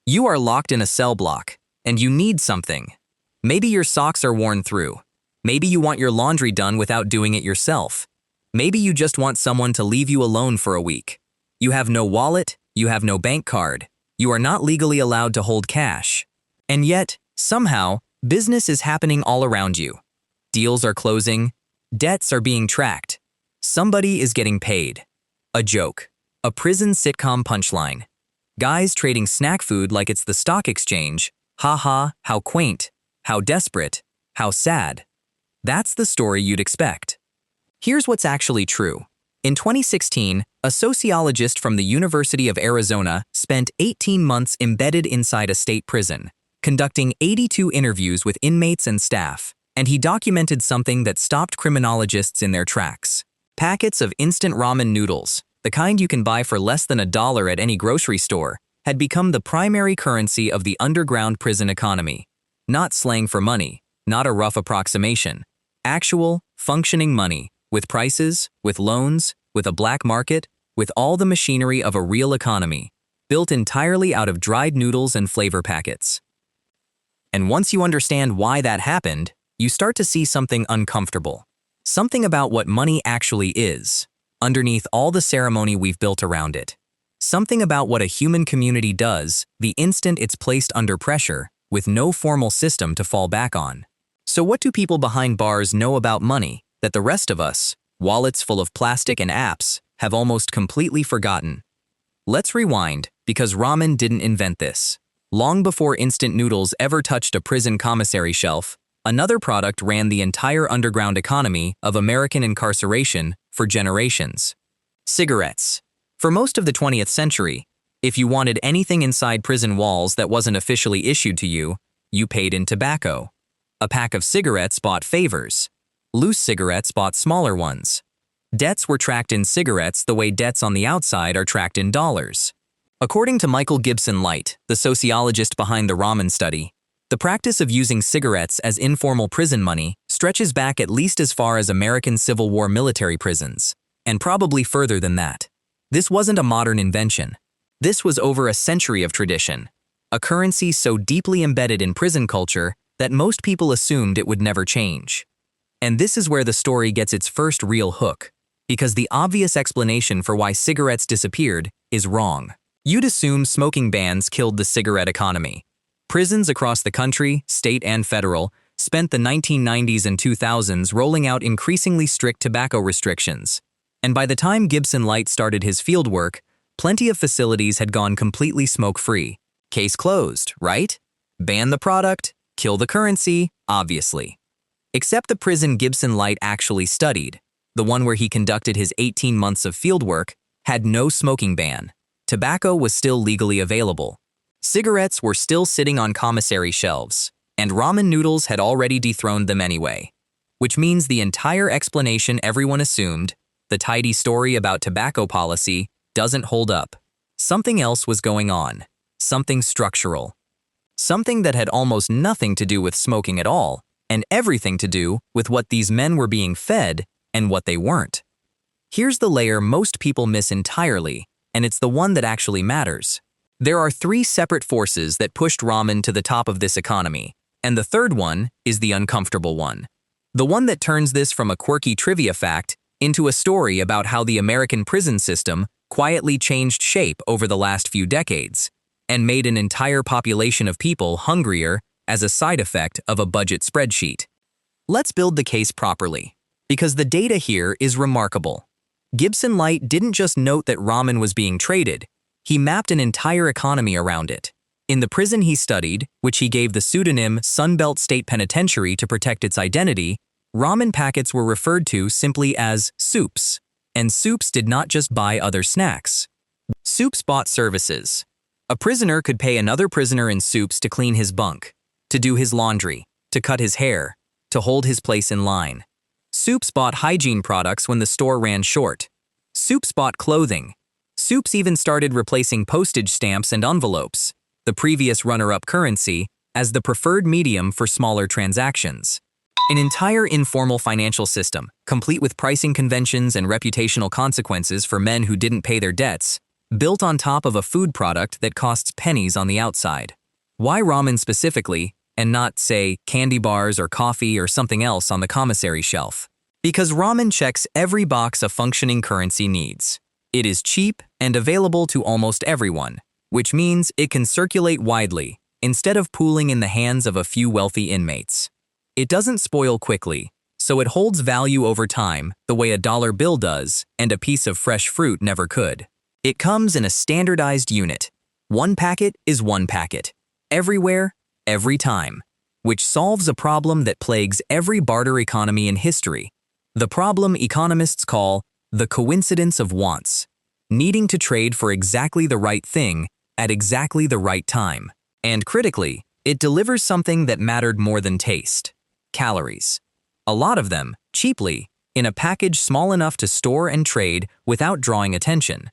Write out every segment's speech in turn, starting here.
You are locked in a cell block, and you need something. Maybe your socks are worn through. Maybe you want your laundry done without doing it yourself. Maybe you just want someone to leave you alone for a week. You have no wallet, you have no bank card. You are not legally allowed to hold cash. And yet, somehow, business is happening all around you. Deals are closing. Debts are being tracked. Somebody is getting paid. A joke. A prison sitcom punchline. Guys trading snack food like it's the stock exchange. Ha ha, how quaint. How desperate. How sad. That's the story you'd expect. Here's what's actually true. In 2016, a sociologist from the University of Arizona spent 18 months embedded inside a state prison, conducting 82 interviews with inmates and staff, and he documented something that stopped criminologists in their tracks. Packets of instant ramen noodles, the kind you can buy for less than $1 at any grocery store, had become the primary currency of the underground prison economy. Not slang for money, not a rough approximation. Actual, functioning money, with prices, with loans, with a black market, with all the machinery of a real economy, built entirely out of dried noodles and flavor packets. And once you understand why that happened, you start to see something uncomfortable. Something about what money actually is, underneath all the ceremony we've built around it. Something about what a human community does the instant it's placed under pressure, with no formal system to fall back on. So what do people behind bars know about money that the rest of us, wallets full of plastic and apps, have almost completely forgotten? Let's rewind, because ramen didn't invent this. Long before instant noodles ever touched a prison commissary shelf, another product ran the entire underground economy of American incarceration for generations. Cigarettes. For most of the 20th century, if you wanted anything inside prison walls that wasn't officially issued to you, you paid in tobacco. A pack of cigarettes bought favors. Loose cigarettes bought smaller ones. Debts were tracked in cigarettes the way debts on the outside are tracked in dollars. According to Michael Gibson-Light, the sociologist behind the Ramen study, the practice of using cigarettes as informal prison money stretches back at least as far as American Civil War military prisons, and probably further than that. This wasn't a modern invention. This was over a century of tradition, a currency so deeply embedded in prison culture that most people assumed it would never change. And this is where the story gets its first real hook, because the obvious explanation for why cigarettes disappeared is wrong. You'd assume smoking bans killed the cigarette economy. Prisons across the country, state and federal, spent the 1990s and 2000s rolling out increasingly strict tobacco restrictions. And by the time Gibson-Light started his fieldwork, plenty of facilities had gone completely smoke-free. Case closed, right? Ban the product, kill the currency, obviously. Except the prison Gibson-Light actually studied, the one where he conducted his 18 months of fieldwork, had no smoking ban. Tobacco was still legally available. Cigarettes were still sitting on commissary shelves, and ramen noodles had already dethroned them anyway. Which means the entire explanation everyone assumed, the tidy story about tobacco policy, doesn't hold up. Something else was going on. Something structural. Something that had almost nothing to do with smoking at all, and everything to do with what these men were being fed and what they weren't. Here's the layer most people miss entirely, and it's the one that actually matters. There are 3 separate forces that pushed ramen to the top of this economy, and the third one is the uncomfortable one. The one that turns this from a quirky trivia fact into a story about how the American prison system quietly changed shape over the last few decades and made an entire population of people hungrier as a side effect of a budget spreadsheet. Let's build the case properly, because the data here is remarkable. Gibson-Light didn't just note that ramen was being traded, he mapped an entire economy around it. In the prison he studied, which he gave the pseudonym Sunbelt State Penitentiary to protect its identity, ramen packets were referred to simply as soups. And soups did not just buy other snacks. Soups bought services. A prisoner could pay another prisoner in soups to clean his bunk, to do his laundry, to cut his hair, to hold his place in line. Soups bought hygiene products when the store ran short. Soups bought clothing. Soups even started replacing postage stamps and envelopes, the previous runner-up currency, as the preferred medium for smaller transactions. An entire informal financial system, complete with pricing conventions and reputational consequences for men who didn't pay their debts, built on top of a food product that costs pennies on the outside. Why ramen specifically, and not, say, candy bars or coffee or something else on the commissary shelf? Because ramen checks every box a functioning currency needs. It is cheap and available to almost everyone, which means it can circulate widely, instead of pooling in the hands of a few wealthy inmates. It doesn't spoil quickly, so it holds value over time the way a dollar bill does and a piece of fresh fruit never could. It comes in a standardized unit. One packet is one packet. Everywhere, every time. Which solves a problem that plagues every barter economy in history. The problem economists call the coincidence of wants. Needing to trade for exactly the right thing at exactly the right time. And critically, it delivers something that mattered more than taste. Calories. A lot of them, cheaply, in a package small enough to store and trade without drawing attention.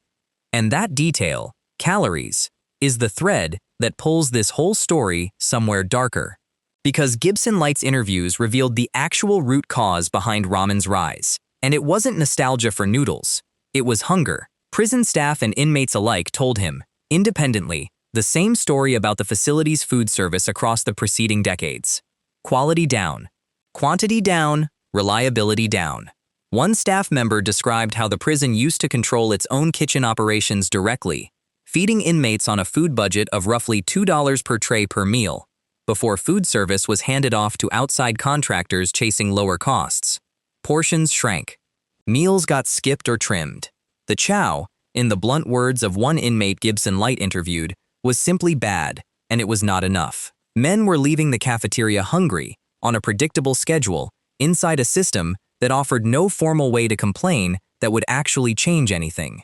And that detail, calories, is the thread that pulls this whole story somewhere darker. Because Gibson-Light's interviews revealed the actual root cause behind ramen's rise. And it wasn't nostalgia for noodles. It was hunger. Prison staff and inmates alike told him, independently, the same story about the facility's food service across the preceding decades. Quality down. Quantity down, reliability down. One staff member described how the prison used to control its own kitchen operations directly, feeding inmates on a food budget of roughly $2 per tray per meal, before food service was handed off to outside contractors chasing lower costs. Portions shrank. Meals got skipped or trimmed. The chow, in the blunt words of one inmate Gibson-Light interviewed, was simply bad, and it was not enough. Men were leaving the cafeteria hungry, on a predictable schedule, inside a system that offered no formal way to complain that would actually change anything.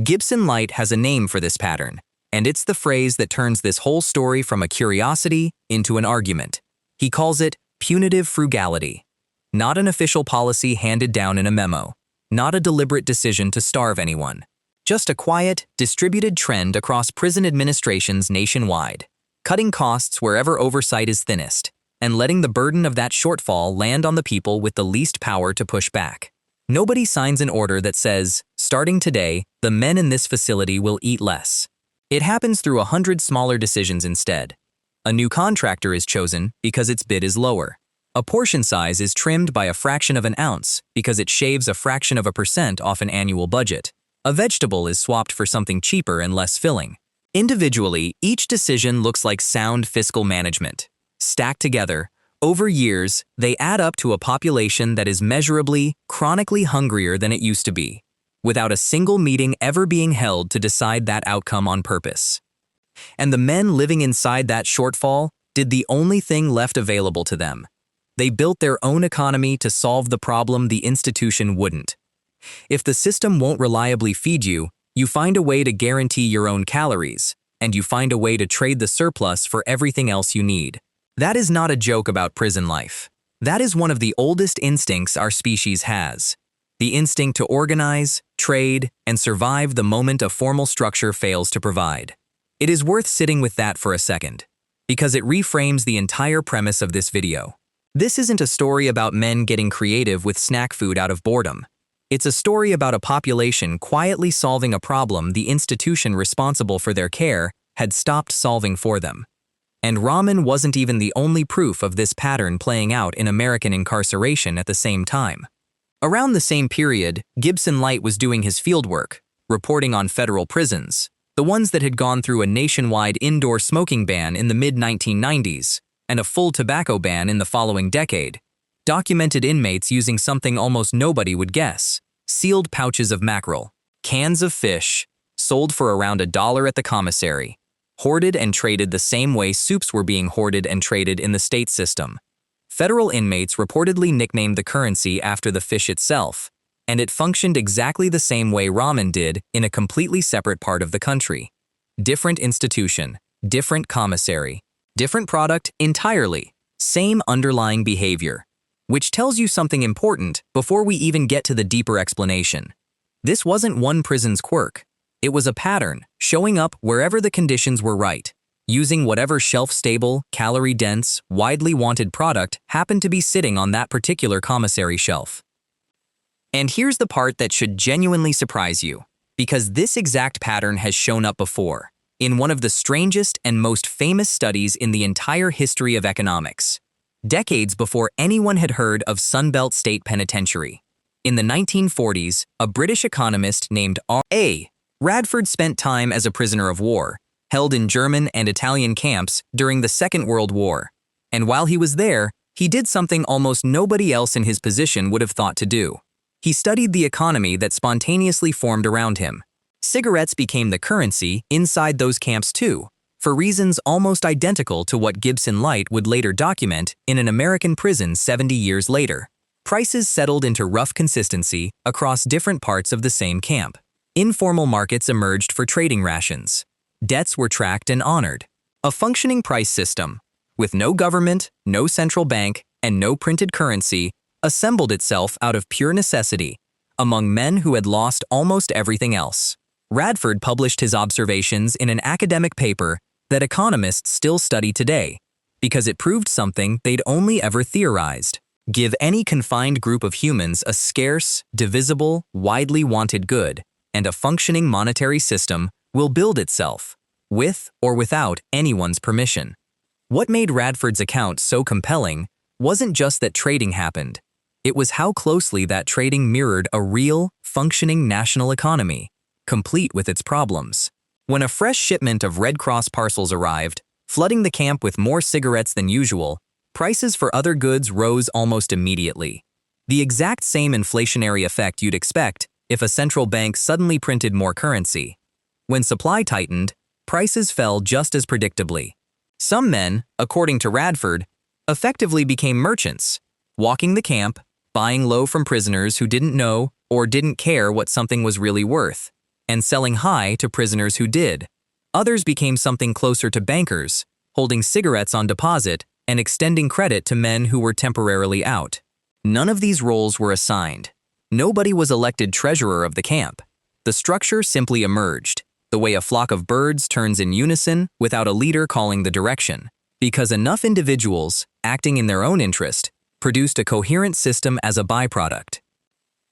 Gibson-Light has a name for this pattern, and it's the phrase that turns this whole story from a curiosity into an argument. He calls it punitive frugality. Not an official policy handed down in a memo. Not a deliberate decision to starve anyone. Just a quiet, distributed trend across prison administrations nationwide. Cutting costs wherever oversight is thinnest, and letting the burden of that shortfall land on the people with the least power to push back. Nobody signs an order that says, starting today, the men in this facility will eat less. It happens through 100 smaller decisions instead. A new contractor is chosen because its bid is lower. A portion size is trimmed by a fraction of an ounce because it shaves a fraction of a % off an annual budget. A vegetable is swapped for something cheaper and less filling. Individually, each decision looks like sound fiscal management. Stacked together, over years, they add up to a population that is measurably, chronically hungrier than it used to be, without a single meeting ever being held to decide that outcome on purpose. And the men living inside that shortfall did the only thing left available to them. They built their own economy to solve the problem the institution wouldn't. If the system won't reliably feed you, you find a way to guarantee your own calories, and you find a way to trade the surplus for everything else you need. That is not a joke about prison life. That is one of the oldest instincts our species has. The instinct to organize, trade, and survive the moment a formal structure fails to provide. It is worth sitting with that for a second, because it reframes the entire premise of this video. This isn't a story about men getting creative with snack food out of boredom. It's a story about a population quietly solving a problem the institution responsible for their care had stopped solving for them. And ramen wasn't even the only proof of this pattern playing out in American incarceration at the same time. Around the same period, Gibson-Light was doing his fieldwork, reporting on federal prisons, the ones that had gone through a nationwide indoor smoking ban in the mid-1990s and a full tobacco ban in the following decade, documented inmates using something almost nobody would guess: sealed pouches of mackerel, cans of fish, sold for around $1 at the commissary, hoarded and traded the same way soups were being hoarded and traded in the state system. Federal inmates reportedly nicknamed the currency after the fish itself, and it functioned exactly the same way ramen did in a completely separate part of the country. Different institution, different commissary, different product entirely, same underlying behavior. Which tells you something important before we even get to the deeper explanation. This wasn't one prison's quirk. It was a pattern, showing up wherever the conditions were right, using whatever shelf-stable, calorie-dense, widely wanted product happened to be sitting on that particular commissary shelf. And here's the part that should genuinely surprise you, Because this exact pattern has shown up before, in one of the strangest and most famous studies in the entire history of economics, decades before anyone had heard of Sunbelt State Penitentiary. In the 1940s, a British economist named R.A. Radford spent time as a prisoner of war, held in German and Italian camps during the Second World War. And while he was there, he did something almost nobody else in his position would have thought to do. He studied the economy that spontaneously formed around him. Cigarettes became the currency inside those camps too, for reasons almost identical to what Gibson-Light would later document in an American prison 70 years later. Prices settled into rough consistency across different parts of the same camp. Informal markets emerged for trading rations. Debts were tracked and honored. A functioning price system, with no government, no central bank, and no printed currency, assembled itself out of pure necessity among men who had lost almost everything else. Radford published his observations in an academic paper that economists still study today, because it proved something they'd only ever theorized. Give any confined group of humans a scarce, divisible, widely wanted good, and a functioning monetary system will build itself, with or without anyone's permission. What made Radford's account so compelling wasn't just that trading happened. It was how closely that trading mirrored a real, functioning national economy, complete with its problems. When a fresh shipment of Red Cross parcels arrived, flooding the camp with more cigarettes than usual, prices for other goods rose almost immediately. The exact same inflationary effect you'd expect if a central bank suddenly printed more currency. When supply tightened, prices fell just as predictably. Some men, according to Radford, effectively became merchants, walking the camp, buying low from prisoners who didn't know or didn't care what something was really worth, and selling high to prisoners who did. Others became something closer to bankers, holding cigarettes on deposit and extending credit to men who were temporarily out. None of these roles were assigned. Nobody was elected treasurer of the camp. The structure simply emerged, the way a flock of birds turns in unison without a leader calling the direction, because enough individuals, acting in their own interest, produced a coherent system as a byproduct.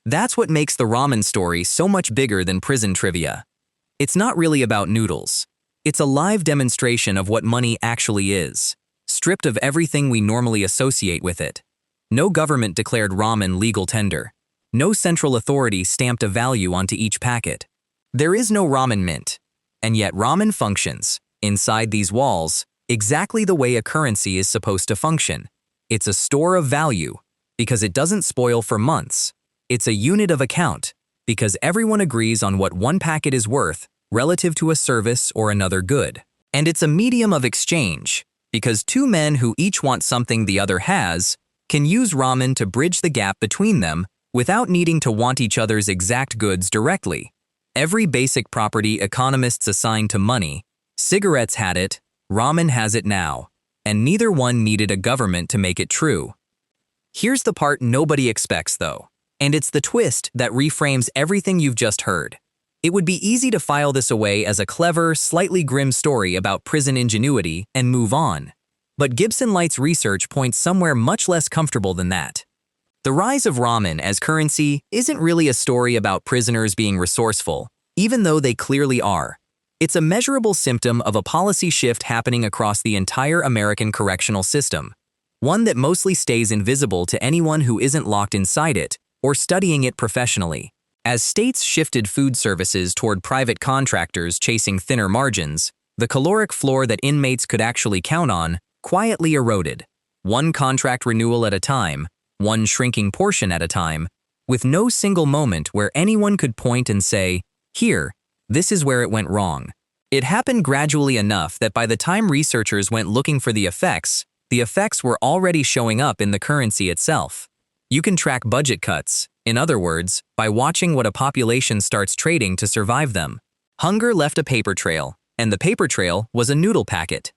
That's what makes the ramen story so much bigger than prison trivia. It's not really about noodles. It's a live demonstration of what money actually is, stripped of everything we normally associate with it. No government declared ramen legal tender. No central authority stamped a value onto each packet. There is no ramen mint, and yet ramen functions, inside these walls, exactly the way a currency is supposed to function. It's a store of value, because it doesn't spoil for months. It's a unit of account, because everyone agrees on what one packet is worth relative to a service or another good. And it's a medium of exchange, because two men who each want something the other has can use ramen to bridge the gap between them without needing to want each other's exact goods directly. Every basic property economists assign to money, cigarettes had it, ramen has it now, and neither one needed a government to make it true. Here's the part nobody expects, though, and it's the twist that reframes everything you've just heard. It would be easy to file this away as a clever, slightly grim story about prison ingenuity and move on. But Gibson-Light's research points somewhere much less comfortable than that. The rise of ramen as currency isn't really a story about prisoners being resourceful, even though they clearly are. It's a measurable symptom of a policy shift happening across the entire American correctional system, one that mostly stays invisible to anyone who isn't locked inside it or studying it professionally. As states shifted food services toward private contractors chasing thinner margins, the caloric floor that inmates could actually count on quietly eroded, one contract renewal at a time, one shrinking portion at a time, with no single moment where anyone could point and say, "Here, this is where it went wrong." It happened gradually enough that by the time researchers went looking for the effects were already showing up in the currency itself. You can track budget cuts, in other words, by watching what a population starts trading to survive them. Hunger left a paper trail, and the paper trail was a noodle packet.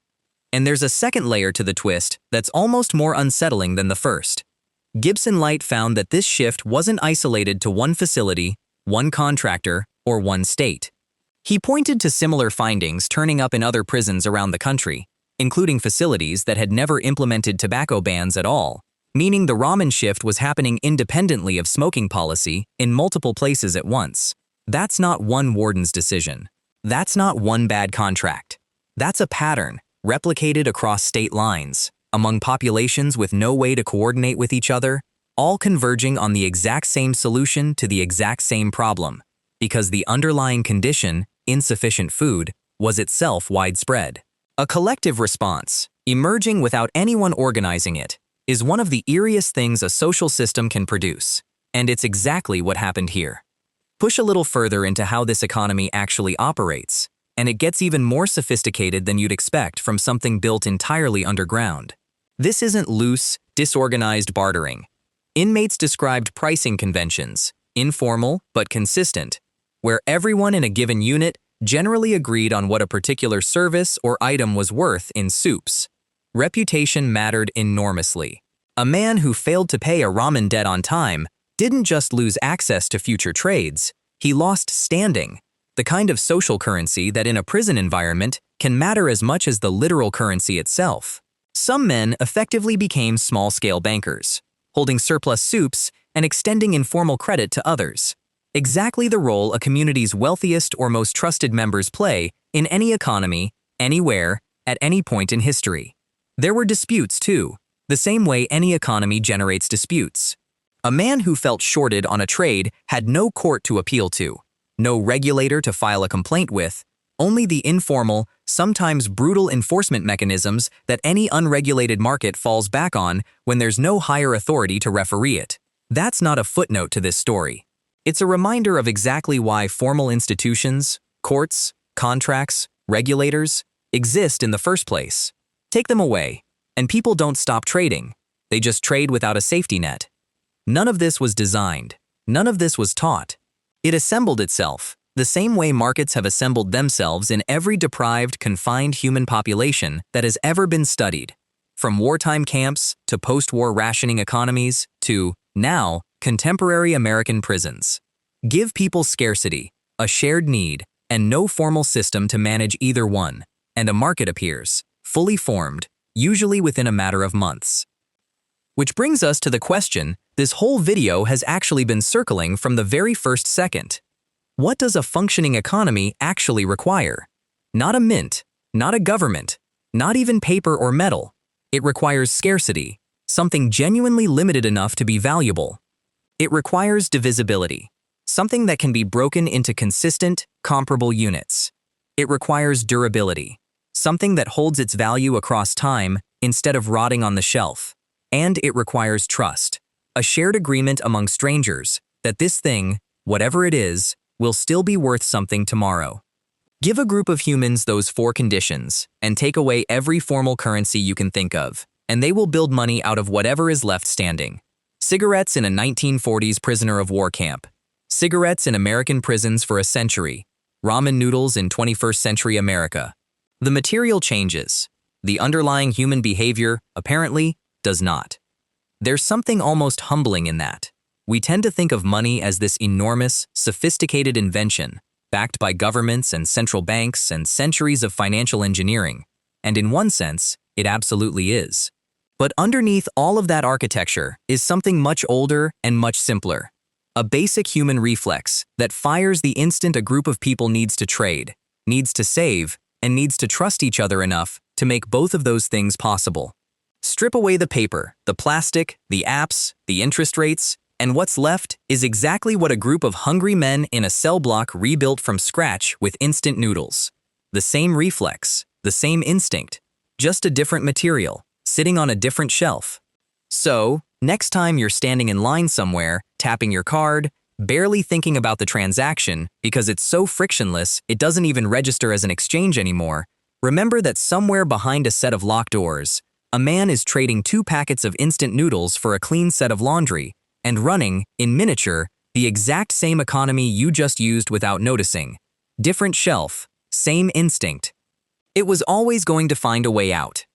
And there's a second layer to the twist that's almost more unsettling than the first. Gibson-Light found that this shift wasn't isolated to one facility, one contractor, or one state. He pointed to similar findings turning up in other prisons around the country, including facilities that had never implemented tobacco bans at all, meaning the ramen shift was happening independently of smoking policy in multiple places at once. That's not one warden's decision. That's not one bad contract. That's a pattern, replicated across state lines, among populations with no way to coordinate with each other, all converging on the exact same solution to the exact same problem, because the underlying condition, insufficient food, was itself widespread. A collective response, emerging without anyone organizing it, is one of the eeriest things a social system can produce, and it's exactly what happened here. Push a little further into how this economy actually operates, and it gets even more sophisticated than you'd expect from something built entirely underground. This isn't loose, disorganized bartering. Inmates described pricing conventions, informal but consistent, where everyone in a given unit generally agreed on what a particular service or item was worth in soups. Reputation mattered enormously. A man who failed to pay a ramen debt on time didn't just lose access to future trades, he lost standing, the kind of social currency that in a prison environment can matter as much as the literal currency itself. Some men effectively became small-scale bankers, holding surplus soups and extending informal credit to others. Exactly the role a community's wealthiest or most trusted members play in any economy, anywhere, at any point in history. There were disputes too, the same way any economy generates disputes. A man who felt shorted on a trade had no court to appeal to, no regulator to file a complaint with, only the informal, sometimes brutal enforcement mechanisms that any unregulated market falls back on when there's no higher authority to referee it. That's not a footnote to this story. It's a reminder of exactly why formal institutions, courts, contracts, regulators, exist in the first place. Take them away, and people don't stop trading. They just trade without a safety net. None of this was designed. None of this was taught. It assembled itself, the same way markets have assembled themselves in every deprived, confined human population that has ever been studied. From wartime camps to post-war rationing economies to, now, contemporary American prisons. Give people scarcity, a shared need, and no formal system to manage either one, and a market appears, fully formed, usually within a matter of months. Which brings us to the question this whole video has actually been circling from the very first second. What does a functioning economy actually require? Not a mint, not a government, not even paper or metal. It requires scarcity, something genuinely limited enough to be valuable. It requires divisibility, something that can be broken into consistent, comparable units. It requires durability, something that holds its value across time instead of rotting on the shelf. And it requires trust, a shared agreement among strangers that this thing, whatever it is, will still be worth something tomorrow. Give a group of humans those four conditions and take away every formal currency you can think of, and they will build money out of whatever is left standing. Cigarettes in a 1940s prisoner of war camp. Cigarettes in American prisons for a century. Ramen noodles in 21st century America. The material changes. The underlying human behavior, apparently, does not. There's something almost humbling in that. We tend to think of money as this enormous, sophisticated invention, backed by governments and central banks and centuries of financial engineering, and in one sense, it absolutely is. But underneath all of that architecture is something much older and much simpler. A basic human reflex that fires the instant a group of people needs to trade, needs to save, and needs to trust each other enough to make both of those things possible. Strip away the paper, the plastic, the apps, the interest rates, and what's left is exactly what a group of hungry men in a cell block rebuilt from scratch with instant noodles. The same reflex, the same instinct, just a different material, sitting on a different shelf. So, next time you're standing in line somewhere, tapping your card, barely thinking about the transaction because it's so frictionless it doesn't even register as an exchange anymore, remember that somewhere behind a set of locked doors, a man is trading 2 packets of instant noodles for a clean set of laundry and running, in miniature, the exact same economy you just used without noticing. Different shelf, same instinct. It was always going to find a way out.